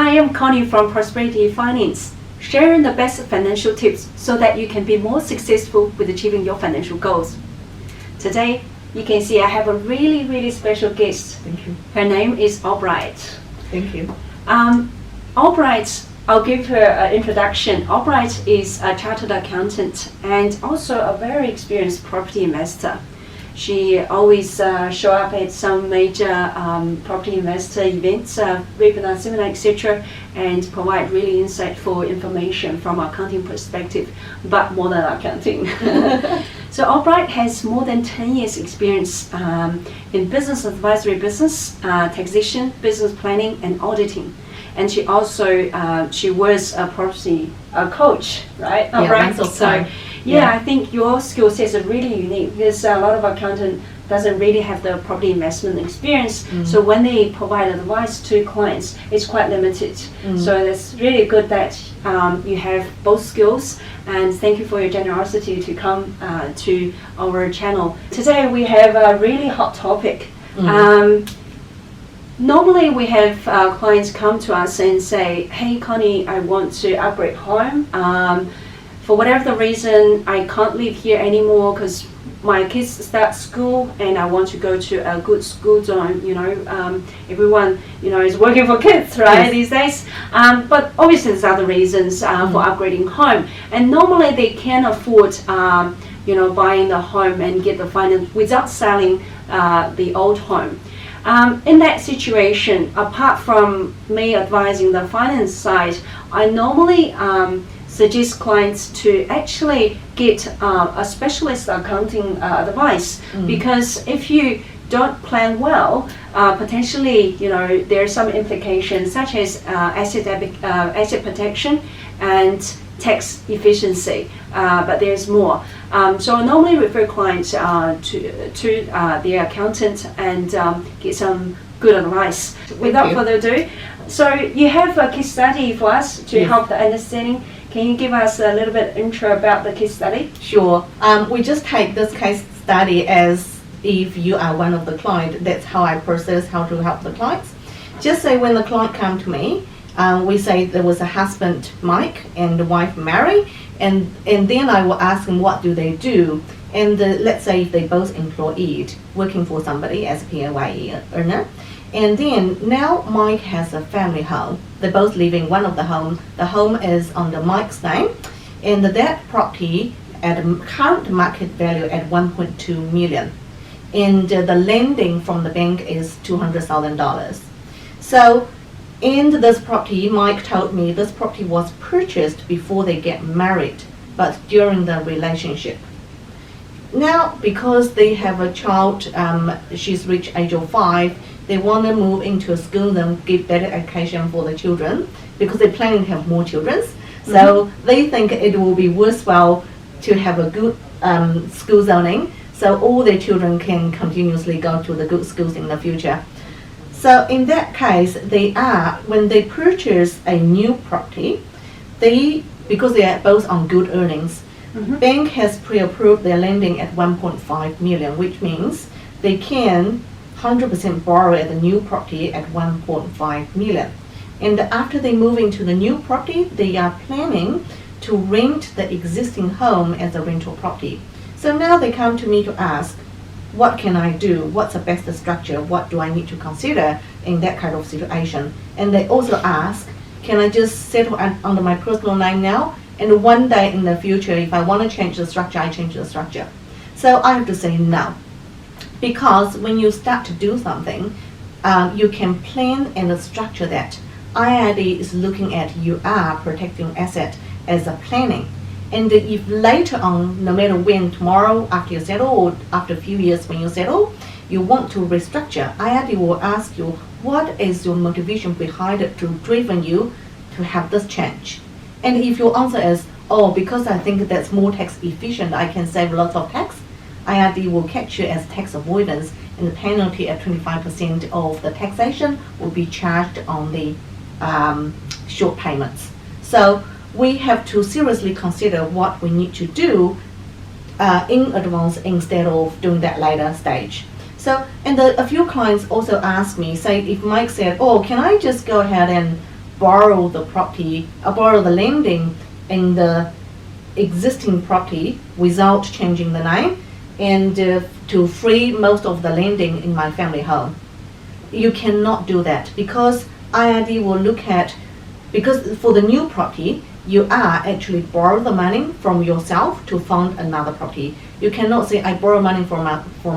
Hi, I'm Connie from Prosperity Finance, sharing the best financial tips so that you can be more successful with achieving your financial goals. Today, you can see I have a really special guest. Thank you. Her name is Allbright. Thank you. Allbright, I'll give her an introduction. Allbright is a chartered accountant and also a very experienced property investor. She always show up at some major property investor events, webinar, seminar, etc., and provide really insightful information from an accounting perspective, but more than accounting. So Allbright has more than 10 years experience in business advisory, business, taxation, business planning, and auditing. And she also she was a property coach, right? Yeah, Right. so I think your skill sets are really unique because a lot of accountants doesn't really have the property investment experience. So when they provide advice to clients, it's quite limited. So it's really good that you have both skills. And thank you for your generosity to come to our channel. Today we have a really hot topic. Normally we have clients come to us and say, hey Connie, I want to upgrade home. For whatever the reason, I can't live here anymore because my kids start school and I want to go to a good school zone. Everyone, is working for kids, right, Yes. these days. But obviously there's other reasons for upgrading home. And normally they can afford, buying the home and get the finance without selling the old home. In that situation, apart from me advising the finance side, I normally suggest clients to actually get a specialist accounting advice, because if you don't plan well, potentially there are some implications such as asset protection and tax efficiency, but there's more. So I normally refer clients to their accountant and get some good advice. Without further ado, so you have a case study for us to help the understanding. Can you give us a little bit intro about the case study? Sure. We just take this case study as if you are one of the clients. That's how I process how to help the clients. Just say when the client come to me, we say there was a husband, Mike, and the wife, Mary, and then I will ask them what do they do. And let's say if they both employed, working for somebody as a PAYE earner. And then now Mike has a family home. They both live in one of the home. The home is under Mike's name, and that property at a current market value at 1.2 million. And the lending from the bank is $200,000. So in this property, Mike told me this property was purchased before they get married, but during the relationship. Now, because they have a child, she's reached age of 5, they want to move into a school and give better education for the children because they're planning to have more children. So they think it will be worthwhile to have a good school zoning so all their children can continuously go to the good schools in the future. So in that case, when they purchase a new property, because they are both on good earnings, bank has pre-approved their lending at 1.5 million, which means they can 100% borrow at the new property at 1.5 million. And after they move into the new property, they are planning to rent the existing home as a rental property. So now they come to me to ask, what can I do? What's the best structure? What do I need to consider in that kind of situation? And they also ask, can I just settle under my personal name now? And one day in the future, if I want to change the structure, I change the structure. So I have to say no. Because when you start to do something, you can plan and structure that. IID is looking at you are protecting asset as a planning. And if later on, no matter when, tomorrow, after you settle, or after a few years when you settle, you want to restructure, IID will ask you, what is your motivation behind it to driven you to have this change? And if your answer is, because I think that's more tax efficient, I can save lots of tax, IRD will catch you as tax avoidance, and the penalty at 25% of the taxation will be charged on the short payments. So we have to seriously consider what we need to do in advance instead of doing that later stage. So, and a few clients also ask me, say if Mike said, can I just go ahead and borrow the property, borrow the lending in the existing property without changing the name, and to free most of the lending in my family home. You cannot do that because IRD will look at, because for the new property, you are actually borrow the money from yourself to fund another property. You cannot say, I borrow money for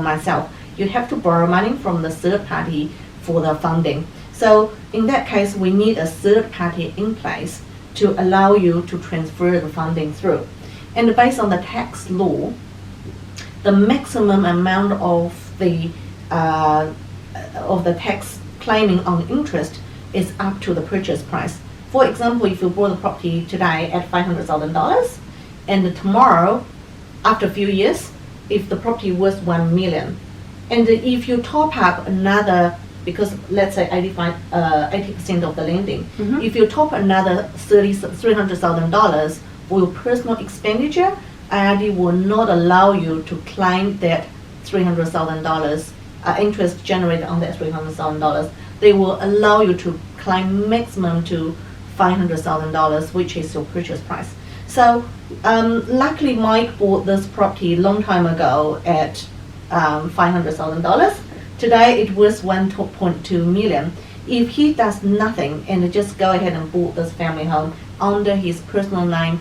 myself. You have to borrow money from the third party for the funding. So in that case, we need a third party in place to allow you to transfer the funding through. And based on the tax law, the maximum amount of the tax claiming on interest is up to the purchase price. For example, if you bought the property today at $500,000, and tomorrow, after a few years, if the property was 1 million, and if you top up another, because let's say 80% of the lending, if you top another $300,000 for your personal expenditure, IRD will not allow you to claim that $300,000 interest generated on that $300,000. They will allow you to claim maximum to $500,000, which is your purchase price. So luckily Mike bought this property a long time ago at $500,000. Today it was 1.2 million. If he does nothing and just go ahead and bought this family home under his personal name,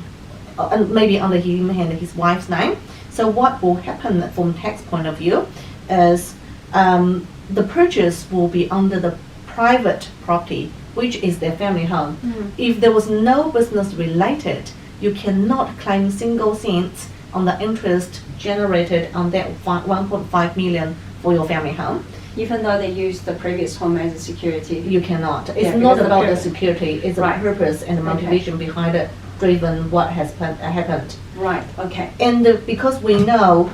maybe under him and his wife's name, so what will happen from tax point of view is the purchase will be under the private property, which is their family home. If there was no business related, you cannot claim single cents on the interest generated on that 1.5 million for your family home. Even though they use the previous home as a security. You cannot. It's Yeah, not because about the the purpose. security, it's Right. the purpose and the motivation behind it, driven what has happened. Right, okay. And because we know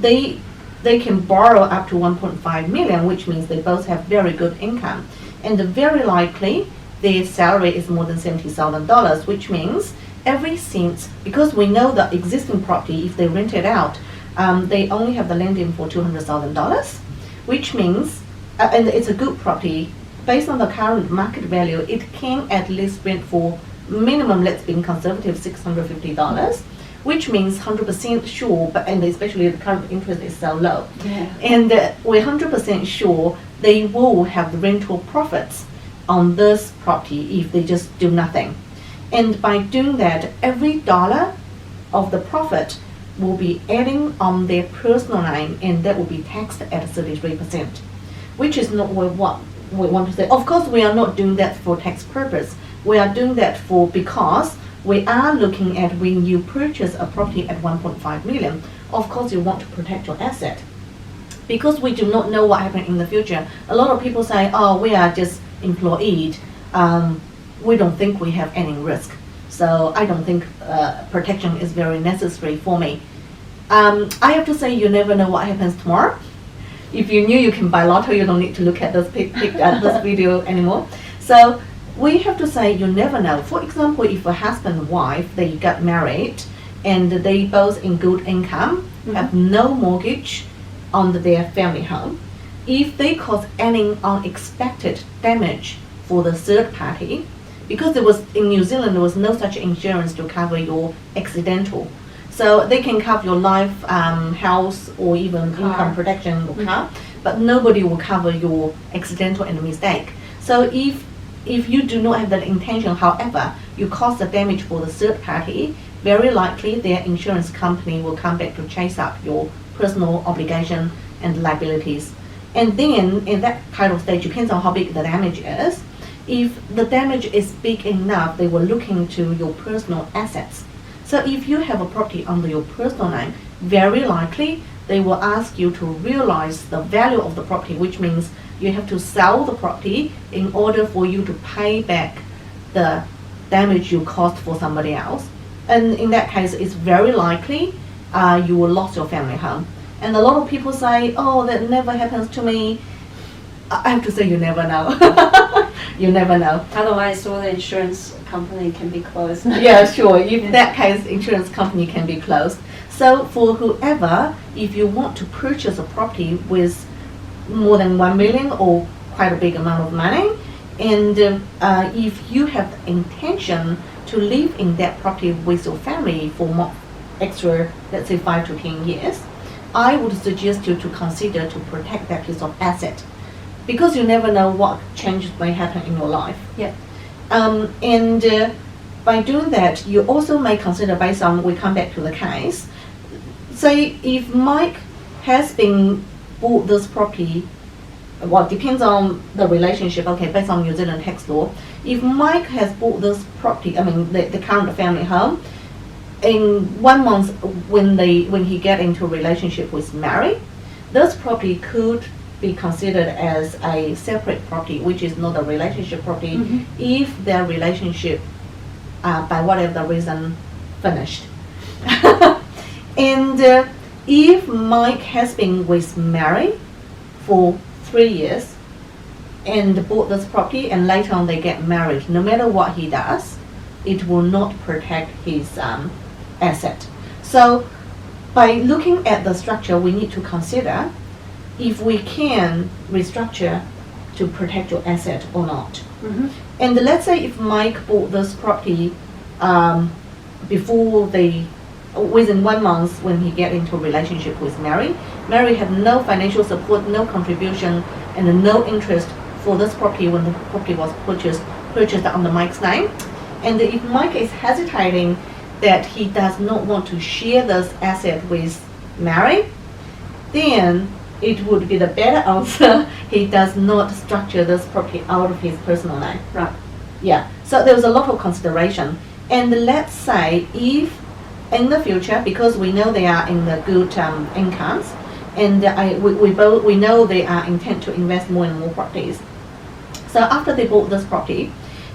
they can borrow up to 1.5 million, which means they both have very good income. And very likely their salary is more than $70,000, which means every cent, because we know the existing property, if they rent it out, they only have the lending for $200,000, which means, and it's a good property, based on the current market value, it can at least rent for minimum, let's be conservative, $650, which means 100% sure, and especially the current interest is so low. Yeah. And we're 100% sure they will have the rental profits on this property if they just do nothing. And by doing that, every dollar of the profit will be adding on their personal name, and that will be taxed at 33%, which is not what we want to say. Of course, we are not doing that for tax purpose. We are doing that because we are looking at when you purchase a property at 1.5 million, of course you want to protect your asset. Because we do not know what happens in the future. A lot of people say, oh, we are just employed. We don't think we have any risk. So I don't think protection is very necessary for me. I have to say, you never know what happens tomorrow. If you knew you can buy lotto, you don't need to look at this this video anymore. So we have to say you never know. For example, if a husband and wife, they got married and they both in good income, have no mortgage on their family home, if they cause any unexpected damage for the third party, because there was in New Zealand there was no such insurance to cover your accidental, so they can cover your life, house, or even income protection or car, but nobody will cover your accidental and mistake. So if you do not have that intention, however, you cause the damage for the third party, very likely their insurance company will come back to chase up your personal obligation and liabilities. And then in that kind of stage, depends on how big the damage is. If the damage is big enough, they will look into your personal assets. So if you have a property under your personal name, very likely they will ask you to realize the value of the property, which means you have to sell the property in order for you to pay back the damage you caused for somebody else. And in that case, it's very likely you will lose your family home. And a lot of people say, oh, that never happens to me. I have to say, you never know. You never know. Otherwise, all the insurance company can be closed. Yeah, sure. In that case, insurance company can be closed. So for whoever, if you want to purchase a property with more than 1 million or quite a big amount of money, And if you have the intention to live in that property with your family for more extra, let's say 5 to 10 years, I would suggest you to consider to protect that piece of asset, because you never know what changes may happen in your life. Yeah. And by doing that, you also may consider, based on, we come back to the case, say if Mike has been bought this property, well, depends on the relationship, okay, based on New Zealand tax law. If Mike has bought this property, I mean the current family home, in 1 month when he get into a relationship with Mary, this property could be considered as a separate property, which is not a relationship property, if their relationship, by whatever reason, finished. And if Mike has been with Mary for 3 years and bought this property, and later on they get married, no matter what he does, it will not protect his asset. So by looking at the structure, we need to consider if we can restructure to protect your asset or not. And let's say if Mike bought this property before within 1 month when he get into a relationship with Mary, Mary had no financial support, no contribution, and no interest for this property when the property was purchased under Mike's name. And if Mike is hesitating that he does not want to share this asset with Mary, then it would be the better answer he does not structure this property out of his personal name. Right. Yeah, so there was a lot of consideration. And let's say if in the future, because we know they are in the good incomes, and we know they are intent to invest more and more properties. So after they bought this property,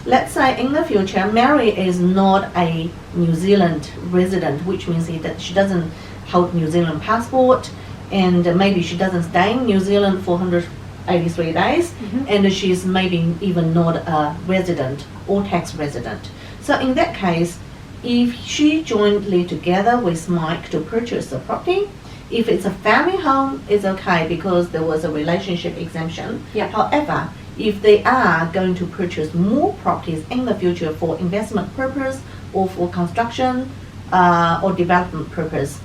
let's say in the future, Mary is not a New Zealand resident, which means that she doesn't hold New Zealand passport, and maybe she doesn't stay in New Zealand for 183 days, and she's maybe even not a resident or tax resident. So in that case, if she jointly together with Mike to purchase the property, if it's a family home, it's okay because there was a relationship exemption. Yeah. However, if they are going to purchase more properties in the future for investment purpose or for construction or development purpose,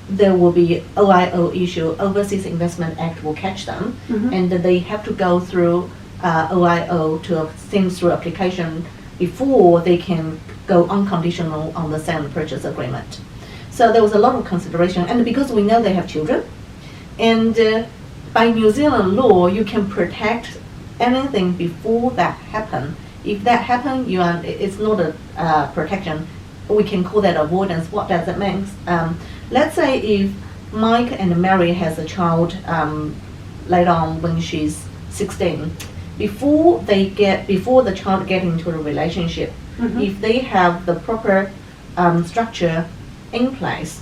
there will be OIO issue. Overseas Investment Act will catch them, and they have to go through OIO to think through application before they can go unconditional on the sale and purchase agreement. So there was a lot of consideration, and because we know they have children, and by New Zealand law, you can protect anything before that happen. If that happen, it's not a protection. We can call that avoidance. What does it mean? Let's say if Mike and Mary has a child later on when she's 16, before the child get into a relationship, if they have the proper structure in place,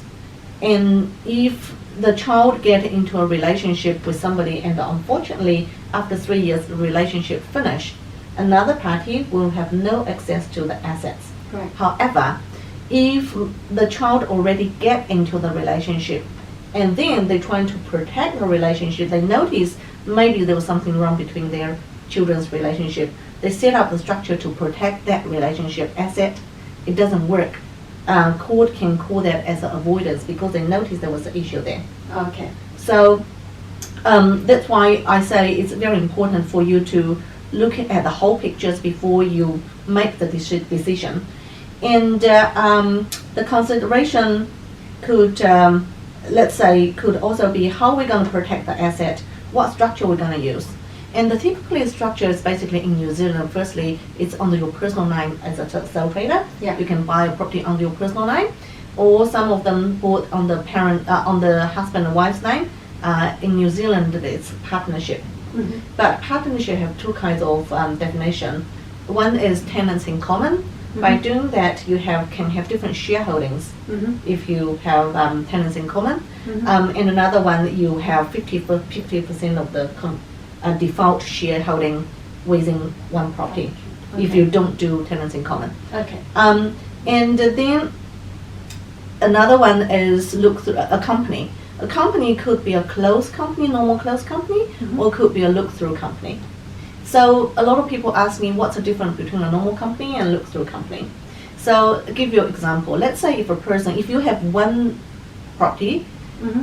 and if the child get into a relationship with somebody and unfortunately after 3 years the relationship finish, another party will have no access to the assets. Right. However, if the child already get into the relationship and then they're trying to protect the relationship, they notice maybe there was something wrong between their children's relationship, they set up the structure to protect that relationship asset, it doesn't work. Court can call that as an avoidance because they noticed there was an issue there. Okay. So that's why I say it's very important for you to look at the whole pictures before you make the decision. And the consideration could, let's say, could also be how we're going to protect the asset, what structure we're going to use. And the typically structure is basically in New Zealand. Firstly, it's under your personal name as a sole trader. Yeah. You can buy a property under your personal name, or some of them bought on the on the husband and wife's name. In New Zealand, it's partnership. But partnership have two kinds of definition. One is tenants in common. By doing that, you can have different shareholdings if you have tenants in common. And another one, you have 50% of the default shareholding within one property if you don't do tenants in common. Okay. And then another one is look through a company. A company could be a closed company, normal closed company, or could be a look-through company. So a lot of people ask me what's the difference between a normal company and look-through company. So I'll give you an example. Let's say if you have one property,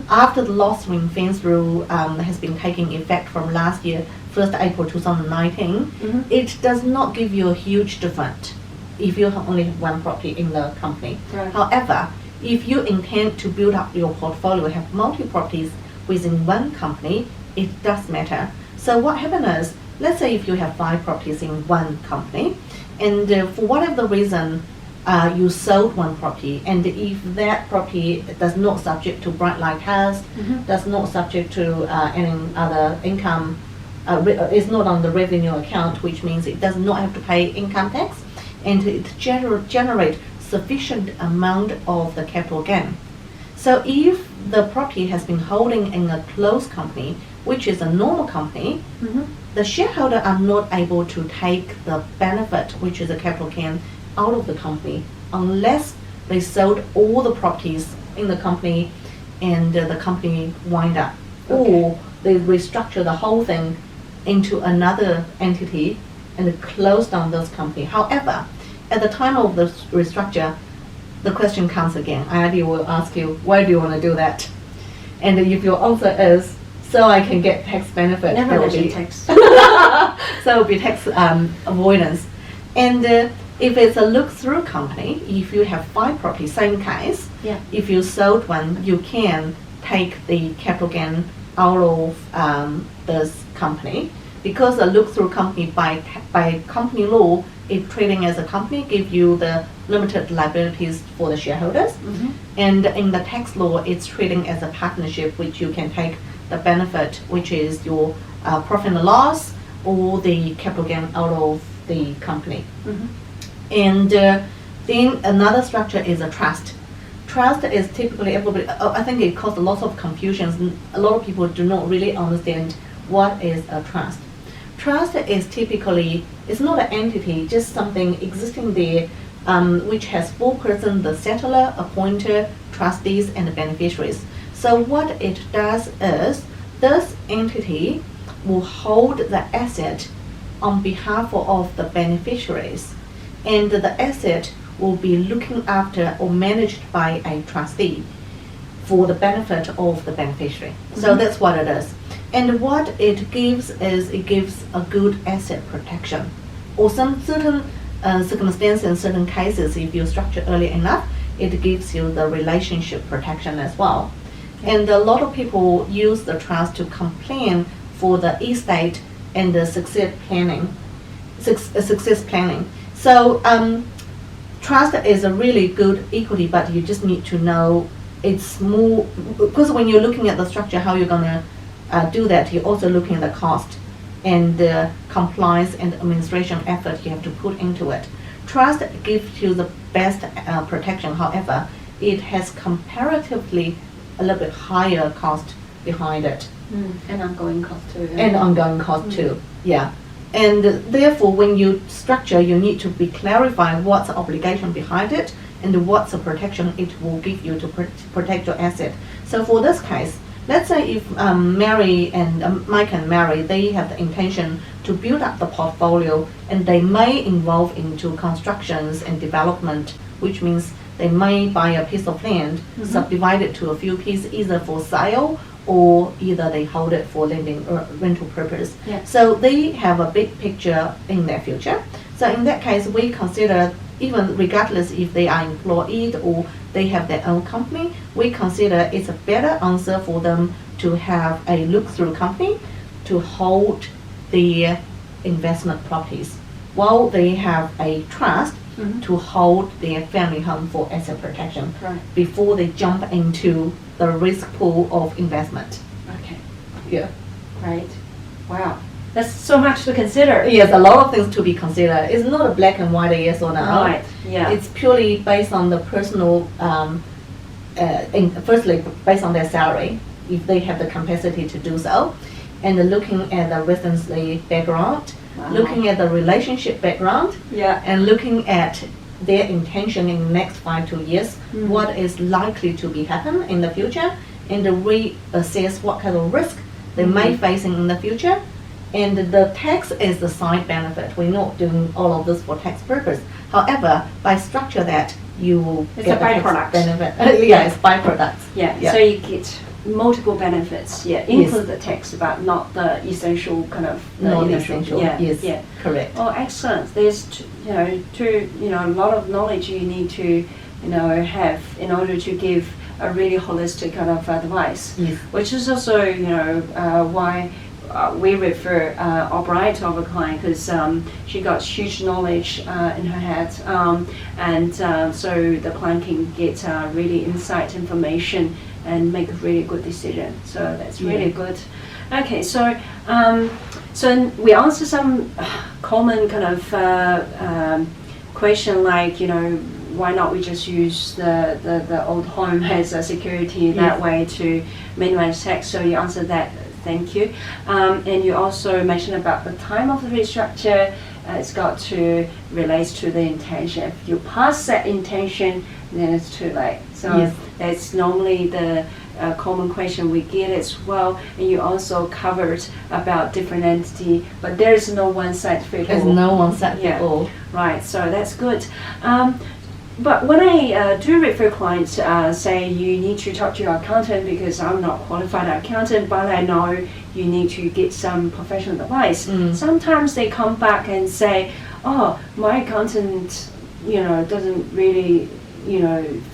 after the loss ring fence rule has been taking effect from last year, 1st April 2019, it does not give you a huge difference if you only have one property in the company. Right. However, if you intend to build up your portfolio, have multi-properties within one company, it does matter. So what happens is, let's say if you have 5 properties in one company, and for whatever reason, you sold one property, and if that property does not subject to bright light test, does not subject to any other income, is not on the revenue account, which means it does not have to pay income tax, and it generate sufficient amount of the capital gain. So if the property has been holding in a closed company, which is a normal company, the shareholder are not able to take the benefit, which is a capital gain, out of the company unless they sold all the properties in the company and the company wind up, or they restructure the whole thing into another entity and close down those company. However, at the time of the restructure, the question comes again. IRD will ask you, why do you want to do that? And if your answer is, so I can get tax benefit, Never mention tax. so it will be tax avoidance. And if it's a look-through company, if you have 5 properties, same case, if you sold one, you can take the capital gain out of this company, because a look-through company by company law, it trading as a company give you the limited liabilities for the shareholders, and in the tax law, it's trading as a partnership, which you can take the benefit, which is your profit and loss or the capital gain out of the company. And then another structure is a trust. Trust is typically everybody. I think it caused a lot of confusions. A lot of people do not really understand what is a trust. Trust is typically, it's not an entity, just something existing there, which has 4 persons: the settlor, appointer, trustees, and the beneficiaries. So what it does is, this entity will hold the asset on behalf of the beneficiaries, and the asset will be looking after or managed by a trustee for the benefit of the beneficiary. So that's what it is. And what it gives is, it gives a good asset protection, or some certain circumstances, in certain cases, if you structure early enough, it gives you the relationship protection as well. And a lot of people use the trust to complain for the estate and the success planning. So trust is a really good equity, but you just need to know it's more, because when you're looking at the structure, how you're gonna do that, you're also looking at the cost and the compliance and administration effort you have to put into it. Trust gives you the best protection. However, it has comparatively a little bit higher cost behind it. And ongoing cost too. And ongoing cost too, yeah. And therefore, when you structure, you need to be clarifying what's the obligation behind it and what's the protection it will give you to protect your asset. So for this case, let's say if Mary and Mike and Mary, they have the intention to build up the portfolio, and they may involve into constructions and development, which means they may buy a piece of land, subdivide it to a few pieces, either for sale or either they hold it for lending or rental purpose. So they have a big picture in their future. So in that case, we consider, even regardless if they are employed or they have their own company, we consider it's a better answer for them to have a look-through company to hold their investment properties, while they have a trust to hold their family home for asset protection before they jump into the risk pool of investment. Okay. Yeah. Right. Wow. That's so much to consider. Yes, a lot of things to be considered. It's not a black and white yes or no. Right. Yeah. It's purely based on the personal, firstly, based on their salary, if they have the capacity to do so, and looking at the residency background, looking at the relationship background, and looking at their intention in the next 5 to 2 years, what is likely to be happen in the future, and reassess what kind of risk they may face in the future, And the tax is the side benefit. We're not doing all of this for tax purpose. However, by structure that, you will It's get a the tax byproduct. benefit. Yeah, it's byproducts. Yeah, so you get multiple benefits, include the tax, but not the essential kind of Non-essential. Yeah, Yes, yeah. correct. Oh, excellent. There's a lot of knowledge you need to have in order to give a really holistic kind of advice, Yes. which is also why we refer Allbright to our client, because she got huge knowledge in her head, and so the client can get really insight information and make a really good decision. So that's really good. Okay, so we answer some common kind of question, like why not we just use the old home as a security that way to minimize tax? So you answered that. Thank you. And you also mentioned about the time of the restructure. It's got to relate to the intention. If you pass that intention, then it's too late. So that's normally the common question we get as well. And you also covered about different entity, but there is no one size fit all. There's no one size fit all. Right. So that's good. But when I do refer clients, say you need to talk to your accountant because I'm not qualified accountant, but I know you need to get some professional advice. Sometimes they come back and say, "Oh, my accountant, doesn't really,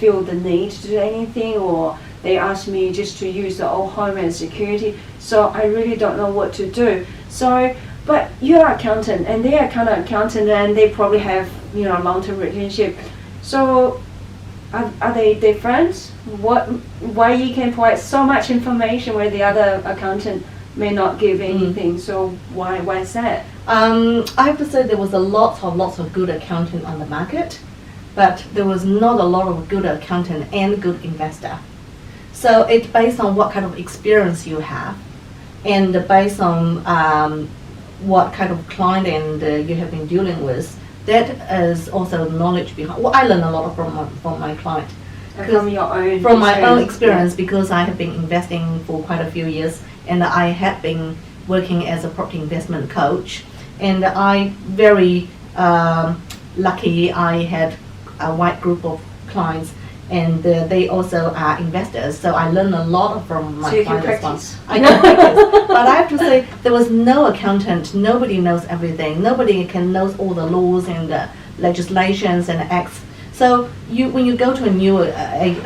feel the need to do anything, or they ask me just to use the old home as security, so I really don't know what to do." So, but you're an accountant, and they're kind of accountant, and they probably have long-term relationship. So are they different? Why you can provide so much information where the other accountant may not give anything? So why is that? I have to say there was lots of good accountant on the market, but there was not a lot of good accountant and good investor. So it's based on what kind of experience you have, and based on what kind of client and you have been dealing with. That is also knowledge behind. Well, I learn a lot from my client. From your own From my own experience, because I have been investing for quite a few years, and I had been working as a property investment coach, and I very lucky I had a wide group of clients, and they also are investors, so I learned a lot from my clients as well. I can practice, but I have to say there was no accountant. Nobody knows everything. Nobody can knows all the laws and the legislations and acts. So when you go to a new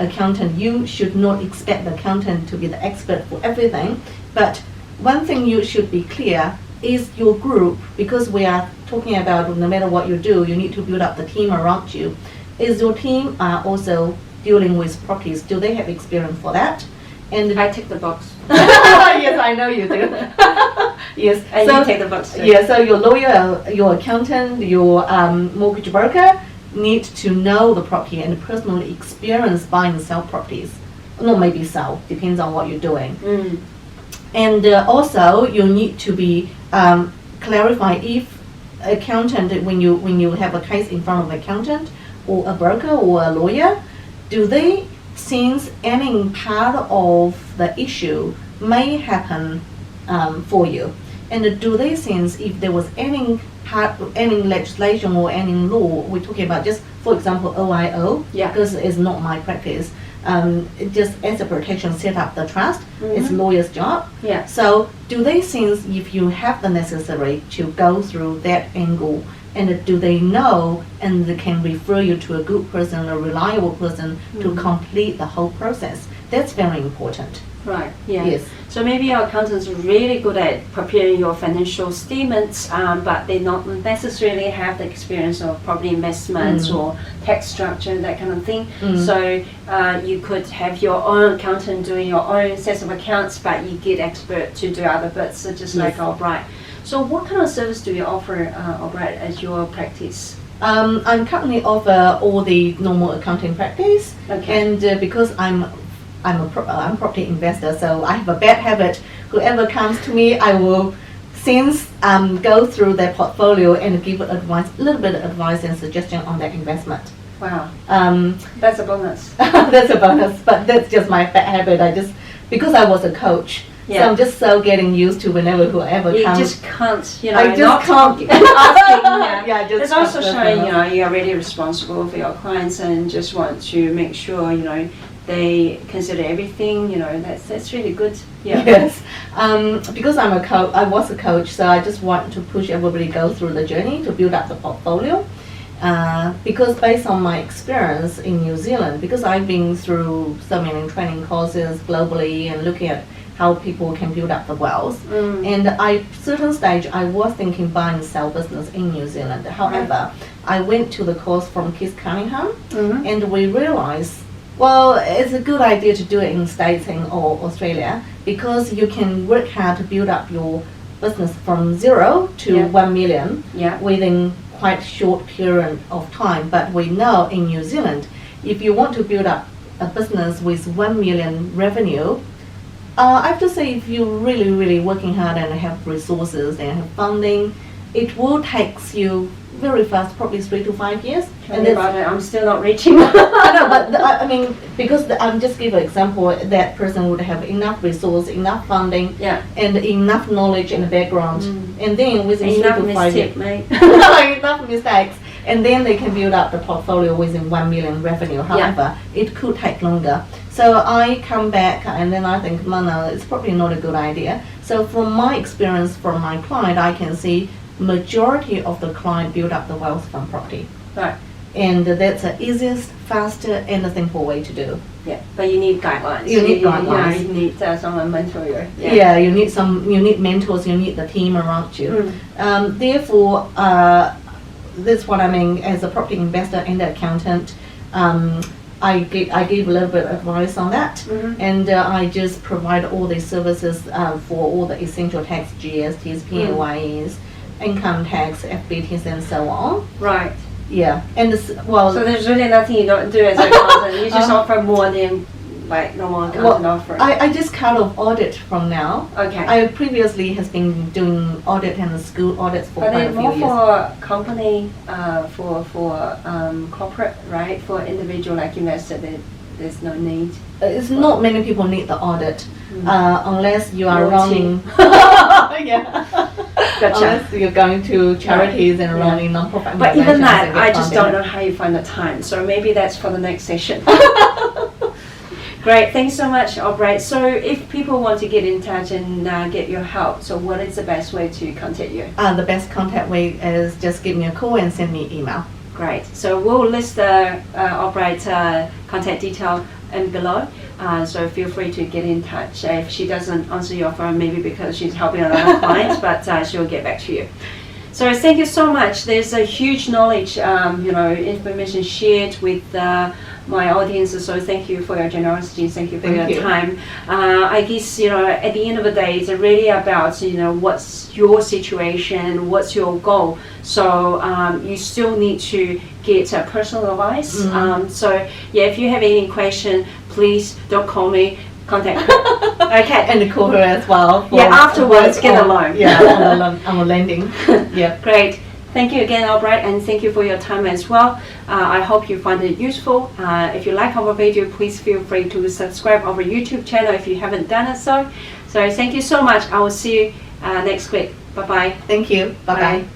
accountant, you should not expect the accountant to be the expert for everything. But one thing you should be clear is your group, because we are talking about no matter what you do, you need to build up the team around you. Is your team also dealing with properties? Do they have experience for that? And I tick the box. Yes, I know you do. Yes, and so you take the box too. Yeah, so your lawyer, your accountant, your mortgage broker need to know the property and personally experience buying and sell properties. Not maybe sell, depends on what you're doing. And also you need to be clarify if accountant, when you have a case in front of an accountant or a broker or a lawyer, do they sense any part of the issue may happen for you? And do they sense if there was any part, any legislation or any law, we're talking about just, for example, OIO, because it's not my practice, just as a protection set up the trust, it's lawyer's job. So do they sense if you have the necessary to go through that angle, and do they know and they can refer you to a good person, a reliable person to complete the whole process? That's very important. Right, yeah. Yes. So maybe your accountants are really good at preparing your financial statements, but they not necessarily have the experience of property investments or tax structure, that kind of thing. So you could have your own accountant doing your own sets of accounts, but you get expert to do other bits, so just like Allbright. So what kind of service do you offer, Allbright, as your practice? I currently offer all the normal accounting practice, and because I'm a property investor, so I have a bad habit. Whoever comes to me, I will go through their portfolio and give advice, a little bit of advice and suggestion on their investment. Wow. That's a bonus. That's a bonus, but that's just my bad habit. Because I was a coach, Yeah. So I'm just so getting used to whoever You comes. just can't, you know, I just not can't. asking. Yeah. Yeah, just It's also just showing, you enough. know, you're really responsible for your clients and just want to make sure, you know, they consider everything, you know, that's really good. Yeah. Yes, because I'm a coach, I was a coach, so I just want to push everybody go through the journey to build up the portfolio. Because based on my experience in New Zealand, because I've been through so many training courses globally and looking at how people can build up the wealth, and at certain stage I was thinking buy and sell business in New Zealand. However, I went to the course from Keith Cunningham, and we realized, well, it's a good idea to do it in States or Australia, because you can work hard to build up your business from 0 to 1 million within quite short period of time. But we know in New Zealand, if you want to build up a business with 1 million revenue, I have to say, if you're really, really working hard and have resources and have funding, it will take you very fast, probably 3 to 5 years. Tell me about it. I'm still not reaching. I know, but I mean, because I'm just give an example, that person would have enough resource, enough funding, and enough knowledge and background, and then within 3 to 5 years, enough mistakes, and then they can build up the portfolio within 1 million revenue. However, it could take longer. So I come back and then I think, no, it's probably not a good idea. So from my experience, from my client, I can see majority of the client build up the wealth from property. Right. And that's the easiest, faster, and a simple way to do. Yeah, but you need guidelines. You need guidelines. You need someone mentor you. Yeah, you need mentors, you need the team around you. Therefore, that's what I mean as a property investor and accountant. I give a little bit of advice on that, and I just provide all these services for all the essential tax, GSTs, PAYEs, income tax, FBTs, and so on. Right. Yeah, and so there's really nothing you don't do as an accountant. You just offer more than like normal accountant offer. I just kind of audit from now. Okay. I previously has been doing audit and school audits for quite a few years. But more for company, for corporate, right? For individual like investor, there's no need. It's not many people need the audit, unless you are running. Gotcha. Unless you're going to charities and running non-profit. But even that, I just don't know how you find the time. So maybe that's for the next session. Great, thanks so much, Allbright. So if people want to get in touch and get your help, so what is the best way to contact you? The best contact way is just give me a call and send me email. Great. So we'll list the Allbright contact detail in below. So feel free to get in touch. If she doesn't answer your phone, maybe because she's helping another client, but she'll get back to you. So thank you so much. There's a huge knowledge, information shared with my audience. So thank you for your generosity. Thank you for your time. I guess, at the end of the day, it's really about, what's your situation, what's your goal. So you still need to get personal advice. So yeah, if you have any question, please don't call me. Contact her. Okay. And call her as well. Afterwards, get a loan. Yeah, on the lending. Yeah. Great. Thank you again, Allbright, and thank you for your time as well. I hope you find it useful. If you like our video, please feel free to subscribe our YouTube channel if you haven't done it so. So thank you so much. I will see you next week. Bye-bye. Thank you. Bye-bye. Bye.